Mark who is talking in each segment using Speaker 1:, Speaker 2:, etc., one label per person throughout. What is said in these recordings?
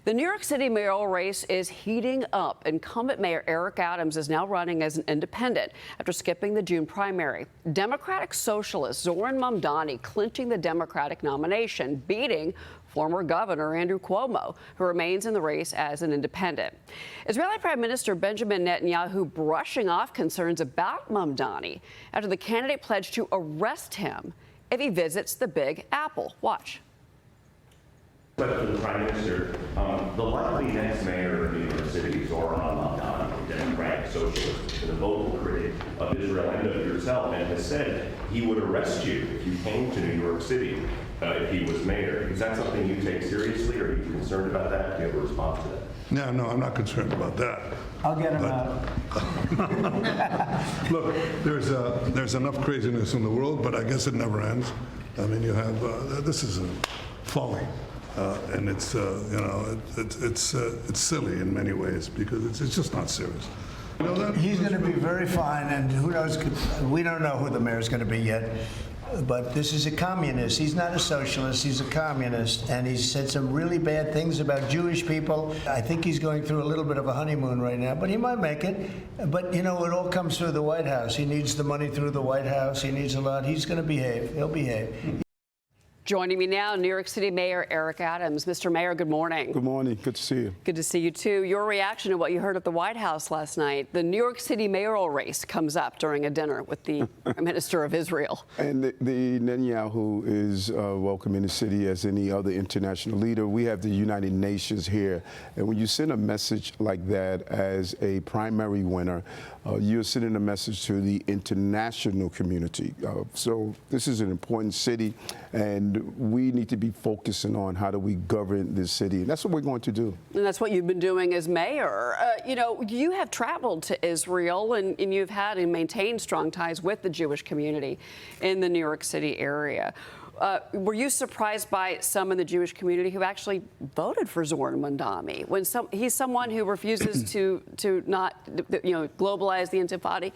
Speaker 1: The New York City mayoral race is heating up. Incumbent Mayor Eric Adams is now running as an independent after skipping the June primary. Democratic socialist Zohran Mamdani clinching the Democratic nomination, beating former Governor Andrew Cuomo, who remains in the race as an independent. Israeli Prime Minister Benjamin Netanyahu brushing off concerns about Mumdani after the candidate pledged to arrest him if he visits the Big Apple. Watch.
Speaker 2: Question to the Prime Minister. The likely next mayor of New York City, Zohran Mamdani, a Democratic socialist, and a vocal critic of Israel and of yourself, and has said he would arrest you if you came to New York City if he was mayor. Is that something you take seriously, or are you concerned about that? Do you have a response to that?
Speaker 3: No, I'm not concerned about that.
Speaker 4: I'll get him out.
Speaker 3: Look, there's enough craziness in the world, but I guess it never ends. I mean, you have this is folly. And it's it's silly in many ways because it's just not serious. You know that?
Speaker 4: He's going to be very fine, and who knows? We don't know who the mayor's going to be yet. But this is a communist. He's not a socialist. He's a communist, and he's said some really bad things about Jewish people. I think he's going through a little bit of a honeymoon right now, but he might make it. But you know, it all comes through the White House. He needs the money through the White House. He needs a lot. He's going to behave. He'll behave.
Speaker 1: Joining me now, New York City Mayor Eric Adams. Mr. Mayor, good morning.
Speaker 5: Good morning. Good to see you.
Speaker 1: Good to see you, too. Your reaction to what you heard at the White House last night. The New York City mayoral race comes up during a dinner with the Prime Minister of Israel.
Speaker 5: And the Netanyahu is welcome in the city as any other international leader. We have the United Nations here. And when you send a message like that as a primary winner, you're sending a message to the international community. So this is an important city, and we need to be focusing on how do we govern this city. And that's what we're going to do.
Speaker 1: And that's what you've been doing as mayor. You know, you have traveled to Israel, and you've had and maintained strong ties with the Jewish community in the New York City area. Were you surprised by some in the Jewish community who actually voted for Zohran Mamdani when he's someone who refuses to not, globalize the Intifada?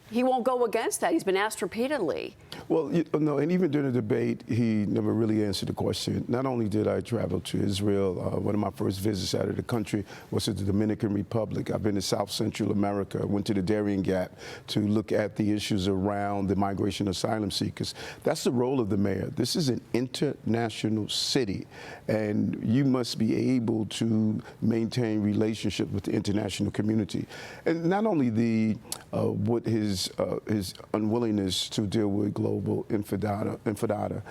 Speaker 1: He won't go against that. He's been asked repeatedly.
Speaker 5: Well, no, and even during the debate, he never really answered the question. Not only did I travel to Israel, one of my first visits out of the country was to the Dominican Republic. I've been to South Central America. I went to the Darien Gap to look at the issues around the migration asylum seekers. That's the role of the mayor. This is an international city, and you must be able to maintain relationship with the international community. And not only what his unwillingness to deal with global intifada,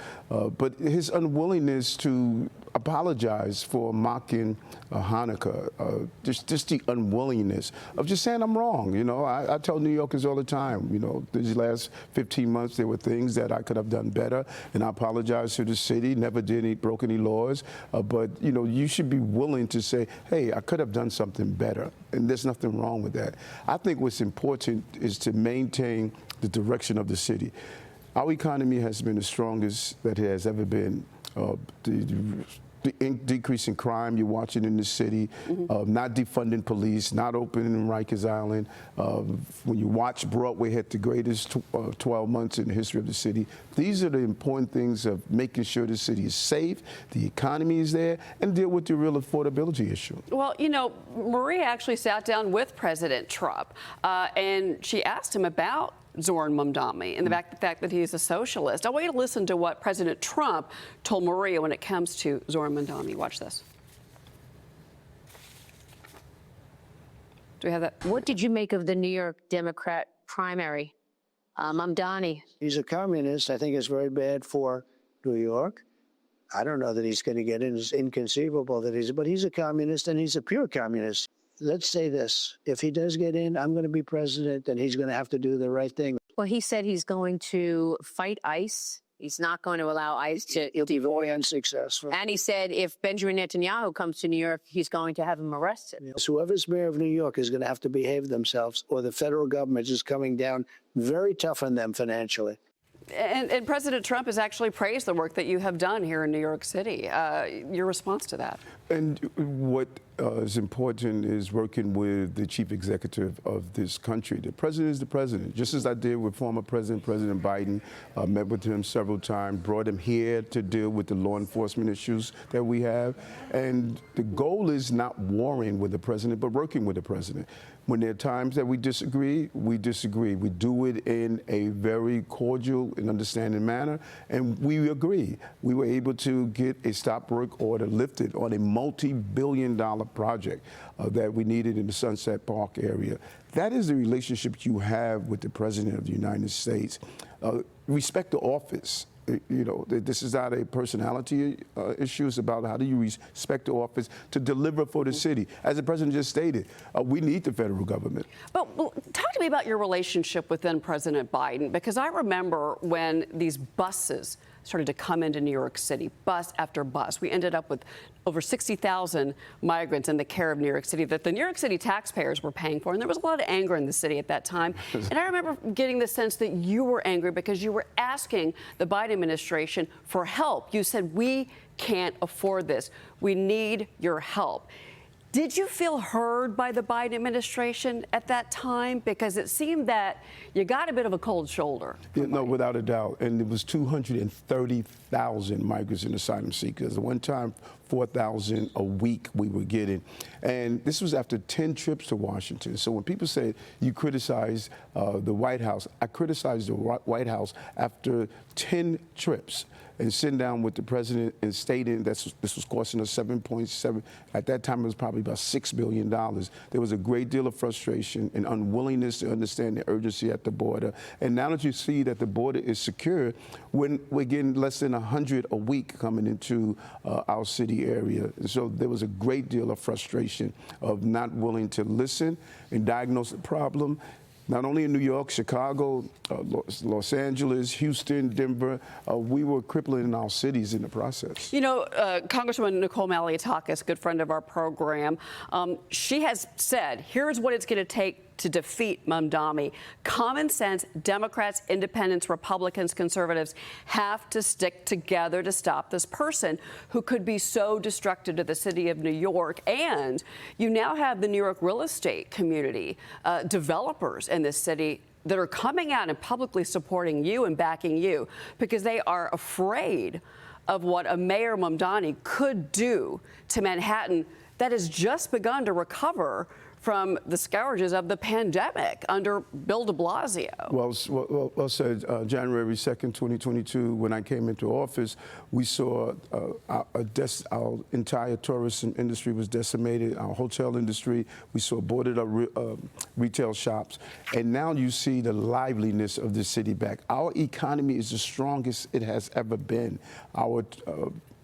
Speaker 5: but his unwillingness to apologize for mocking Hanukkah, just the unwillingness of just saying I'm wrong. You know, I tell New Yorkers all the time, you know, these last 15 months there were things that I could have done better, and I apologize to the city, never broke any laws, but you know, you should be willing to say, hey, I could have done something better, and there's nothing wrong with that. I think what's important is to maintain the direction of the city. Our economy has been the strongest that it has ever been. The decrease in crime you're watching in the city, not defunding police, not opening Rikers Island. When you watch Broadway had the greatest 12 months in the history of the city. These are the important things of making sure the city is safe, the economy is there, and deal with the real affordability issue.
Speaker 1: Well, you know, Maria actually sat down with President Trump, and she asked him about Zohran Mamdani and the fact that he's a socialist. I want you to listen to what President Trump told Maria when it comes to Zohran Mamdani. Watch this. Do we have that?
Speaker 6: What did you make of the New York Democrat primary? Mamdani.
Speaker 7: He's a communist. I think it's very bad for New York. I don't know that he's going to get in. It's inconceivable that but he's a communist, and he's a pure communist. Let's say this. If he does get in, I'm going to be president, and he's going to have to do the right thing.
Speaker 6: Well, he said he's going to fight ICE. He's not going to allow ICE to...
Speaker 7: He'll be very unsuccessful.
Speaker 6: And he said if Benjamin Netanyahu comes to New York, he's going to have him arrested.
Speaker 7: So whoever's mayor of New York is going to have to behave themselves, or the federal government is coming down very tough on them financially.
Speaker 1: And President Trump has actually praised the work that you have done here in New York City. Your response to that?
Speaker 5: And what is important is working with the chief executive of this country. The president is the president, just as I did with former President Biden. Met with him several times, brought him here to deal with the law enforcement issues that we have. And the goal is not warring with the president, but working with the president. When there are times that we disagree, we disagree. We do it in a very cordial and understanding manner, and we agree. We were able to get a stop work order lifted on a multi-billion-dollar project that we needed in the Sunset Park area. That is the relationship you have with the President of the United States. Respect the office. You know, this is not a personality issue. It's about how do you respect the office to deliver for the city. As the president just stated, we need the federal government.
Speaker 1: But talk to me about your relationship with then President Biden, because I remember when these buses started to come into New York City, bus after bus. We ended up with over 60,000 migrants in the care of New York City that the New York City taxpayers were paying for. And there was a lot of anger in the city at that time. And I remember getting the sense that you were angry because you were asking the Biden administration for help. You said, we can't afford this. We need your help. Did you feel heard by the Biden administration at that time? Because it seemed that you got a bit of a cold shoulder.
Speaker 5: Yeah, no, without a doubt. And it was 230,000 migrants and asylum seekers. At one time, 4,000 a week we were getting. And this was after 10 trips to Washington. So when people say you criticize the White House, I criticized the White House after 10 trips and sitting down with the president and stating that this was costing us 7.7. At that time, it was probably about $6 billion. There was a great deal of frustration and unwillingness to understand the urgency at the border. And now that you see that the border is secure, when we're getting less than 100 a week coming into our city area. And so there was a great deal of frustration of not willing to listen and diagnose the problem. Not only in New York, Chicago, Los Angeles, Houston, Denver, we were crippling in our cities in the process.
Speaker 1: You know, Congresswoman Nicole Malliotakis, good friend of our program, she has said, here's what it's going to take to defeat Mumdani. Common sense, Democrats, independents, Republicans, conservatives have to stick together to stop this person who could be so destructive to the city of New York. And you now have the New York real estate community, developers in this city that are coming out and publicly supporting you and backing you because they are afraid of what a Mayor Mumdani could do to Manhattan that has just begun to recover from the scourges of the pandemic under Bill de Blasio.
Speaker 5: Well said. January 2nd, 2022, when I came into office, we saw our entire tourism industry was decimated, our hotel industry. We saw boarded up retail shops. And now you see the liveliness of the city back. Our economy is the strongest it has ever been. Our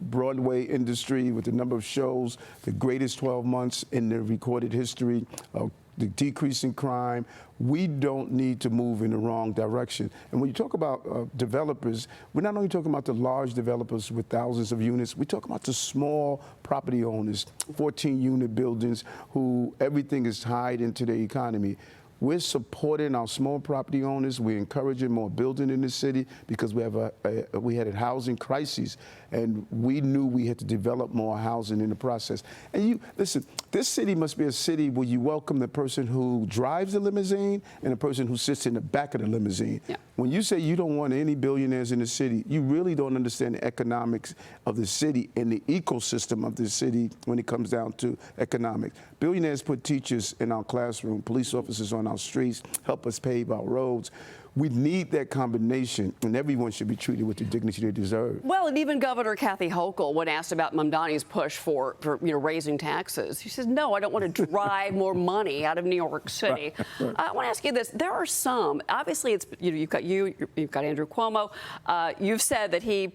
Speaker 5: Broadway industry with the number of shows, the greatest 12 months in the recorded history, the decrease in crime. We don't need to move in the wrong direction. And when you talk about developers, we're not only talking about the large developers with thousands of units, we talk about the small property owners, 14-unit buildings who everything is tied into the economy. We're supporting our small property owners. We're encouraging more building in the city because we had a housing crisis, and we knew we had to develop more housing in the process. And listen, this city must be a city where you welcome the person who drives the limousine and the person who sits in the back of the limousine. Yeah. When you say you don't want any billionaires in the city, you really don't understand the economics of the city and the ecosystem of the city when it comes down to economics. Billionaires put teachers in our classroom, police officers on our streets, help us pave our roads. We need that combination, and everyone should be treated with the dignity they deserve.
Speaker 1: Well, and even Governor Kathy Hochul, when asked about Mumdani's push for raising taxes, she says, no, I don't want to drive more money out of New York City. Right. I want to ask you this. There are some, obviously, you've got Andrew Cuomo. You've said that he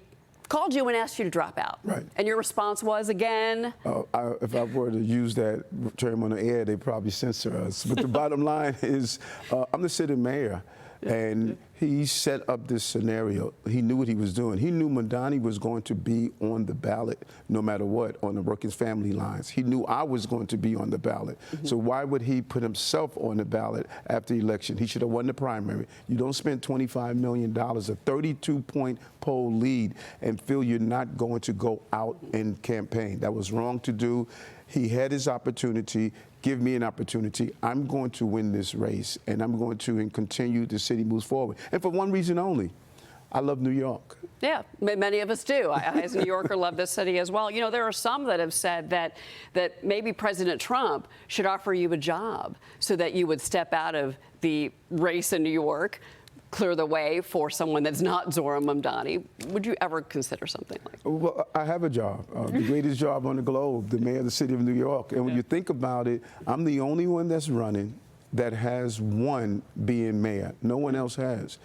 Speaker 1: called you and asked you to drop out. Right. And your response was, again?
Speaker 5: If I were to use that term on the air, they'd probably censor us. But the bottom line is, I'm the city mayor. And He set up this scenario. He knew what he was doing. He knew Mumdani was going to be on the ballot no matter what, on the working family lines. He knew I was going to be on the ballot. So why would he put himself on the ballot after the election? He should have won the primary. You don't spend $25 million, a 32-point poll lead, and feel you're not going to go out and campaign. That was wrong to do. He had his opportunity. Give me an opportunity. I'm going to win this race, and I'm going to continue the city moves forward. And for one reason only, I love New York.
Speaker 1: Yeah, many of us do. I, as a New Yorker, love this city as well. You know, there are some that have said that maybe President Trump should offer you a job so that you would step out of the race in New York, clear the way for someone that's not Zohran Mamdani. Would you ever consider something like that?
Speaker 5: Well, I have a job, the greatest job on the globe, the mayor of the city of New York. And when you think about it, I'm the only one that's running that has won being mayor. No one else has.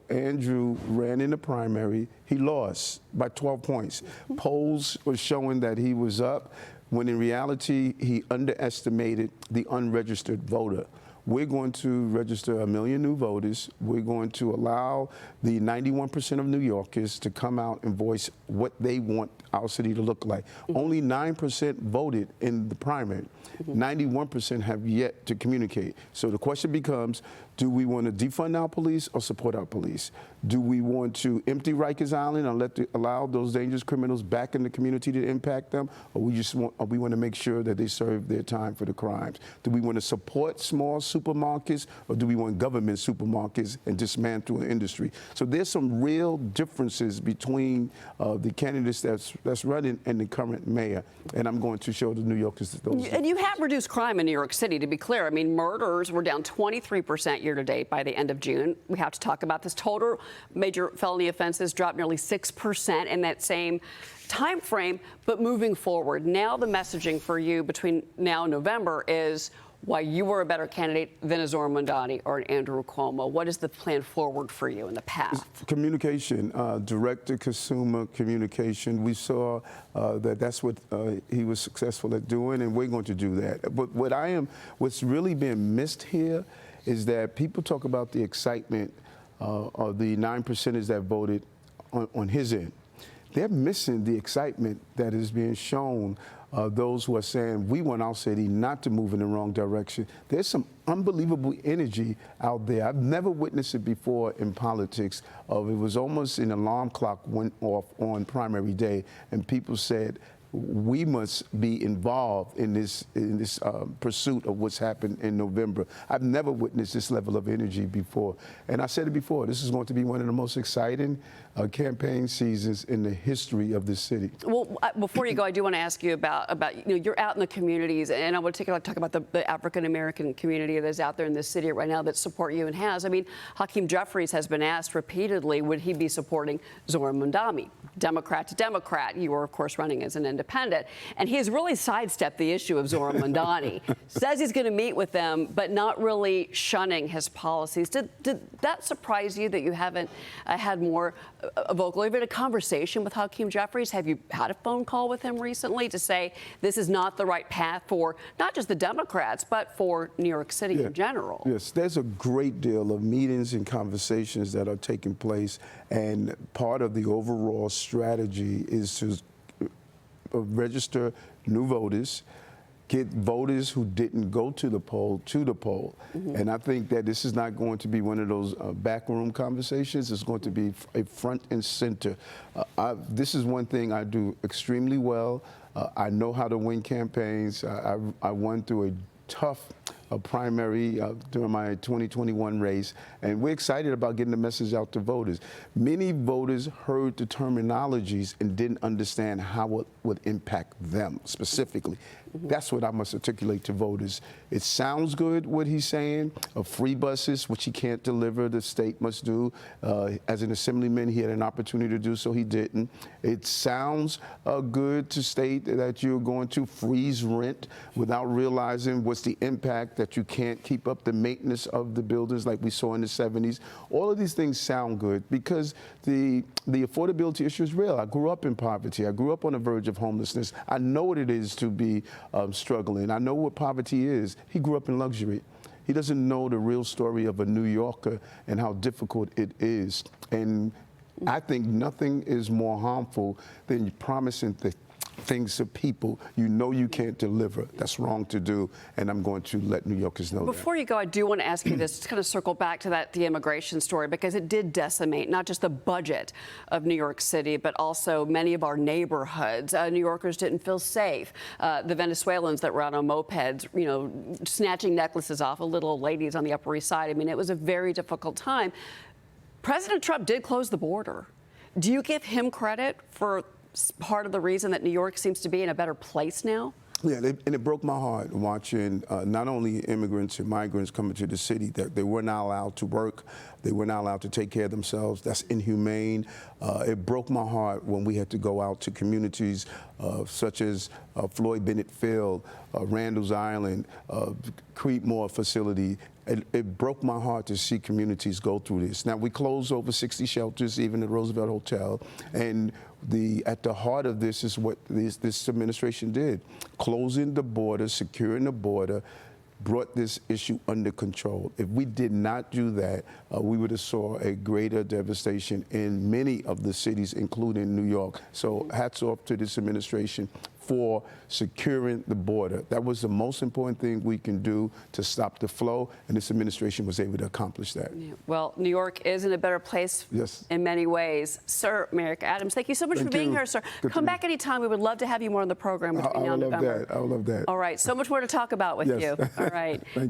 Speaker 5: Andrew ran in the primary. He lost by 12 points. Polls were showing that he was up, when in reality, he underestimated the unregistered voter. We're going to register 1 million new voters. We're going to allow the 91% of New Yorkers to come out and voice what they want our city to look like. Only 9% voted in the primary. 91% have yet to communicate. So the question becomes, do we want to defund our police or support our police? Do we want to empty Rikers Island and allow those dangerous criminals back in the community to impact them? Or we want to make sure that they serve their time for the crimes? Do we want to support small supermarkets, or do we want government supermarkets and dismantle an industry? So there's some real differences between the candidates that's running and the current mayor. And I'm going to show the New Yorkers those.
Speaker 1: And you have reduced crime in New York City, to be clear. I mean, murders were down 23% year to date by the end of June. We have to talk about this. Total major felony offenses dropped nearly 6% in that same time frame. But moving forward, now the messaging for you between now and November is why you were a better candidate than a Zohran Mamdani or an Andrew Cuomo. What is the plan forward for you in the path?
Speaker 5: Communication, direct-to-consumer communication. We saw that's what he was successful at doing, and we're going to do that. But what's really being missed here is that people talk about the excitement of the 9%ers that voted on his end. They're missing the excitement that is being shown. Those who are saying we want our city not to move in the wrong direction. There's some unbelievable energy out there. I've never witnessed it before in politics. It was almost an alarm clock went off on primary day, and people said, we must be involved in this pursuit of what's happened in November. I've never witnessed this level of energy before. And I said it before, this is going to be one of the most exciting campaign seasons in the history of this city.
Speaker 1: Well, before you go, I do want to ask you about you're out in the communities, and I want to talk about the African-American community that is out there in this city right now that support you and has. I mean, Hakeem Jeffries has been asked repeatedly, would he be supporting Zohran Mamdani, Democrat to Democrat? You were, of course, running as an independent. And he has really sidestepped the issue of Zohran Mamdani. Says he's going to meet with them, but not really shunning his policies. Did that surprise you that you haven't had more vocal, even a conversation with Hakeem Jeffries? Have you had a phone call with him recently to say this is not the right path for not just the Democrats, but for New York City in general?
Speaker 5: Yes, there's a great deal of meetings and conversations that are taking place, and part of the overall strategy is to register new voters, get voters who didn't go to the poll to the poll. And I think that this is not going to be one of those backroom conversations. It's going to be a front and center. This is one thing I do extremely well. I know how to win campaigns. I won through a tough primary during my 2021 race, and we're excited about getting the message out to voters. Many voters heard the terminologies and didn't understand how it would impact them specifically. That's what I must articulate to voters. It sounds good, what he's saying, of free buses, which he can't deliver, the state must do. As an assemblyman, he had an opportunity to do so, he didn't. It sounds good to state that you're going to freeze rent without realizing what's the impact, that you can't keep up the maintenance of the buildings like we saw in the 70s. All of these things sound good because the affordability issue is real. I grew up in poverty. I grew up on the verge of homelessness. I know what it is to be struggling. I know what poverty is. He grew up in luxury. He doesn't know the real story of a New Yorker and how difficult it is. And I think nothing is more harmful than promising things to people you know you can't deliver. That's wrong to do, and I'm going to let New Yorkers know
Speaker 1: Before you go, I do want to ask you this, to kind of circle back to the immigration story, because it did decimate not just the budget of New York City, but also many of our neighborhoods. New Yorkers didn't feel safe. The Venezuelans that were out on mopeds, you know, snatching necklaces off of little ladies on the Upper East Side. I mean, it was a very difficult time. President Trump did close the border. Do you give him credit for part of the reason that New York seems to be in a better place now?
Speaker 5: Yeah, and it broke my heart watching not only immigrants and migrants coming to the city, that they were not allowed to work, they were not allowed to take care of themselves. That's inhumane. It broke my heart when we had to go out to communities such as Floyd Bennett Field, Randall's Island, Creedmoor facility. It broke my heart to see communities go through this. Now, we closed over 60 shelters, even the Roosevelt Hotel, and at the heart of this is what this administration did. Closing the border, securing the border, brought this issue under control. If we did not do that, we would have saw a greater devastation in many of the cities, including New York. So hats off to this administration for securing the border. That was the most important thing we can do to stop the flow, and this administration was able to accomplish that.
Speaker 1: Yeah. Well, New York is in a better place in many ways. Sir, Mayor Eric Adams, thank you so much for being here, sir. Come back anytime. We would love to have you more on the program between now and November.
Speaker 5: I would love that.
Speaker 1: All right, so much more to talk about with you. All right.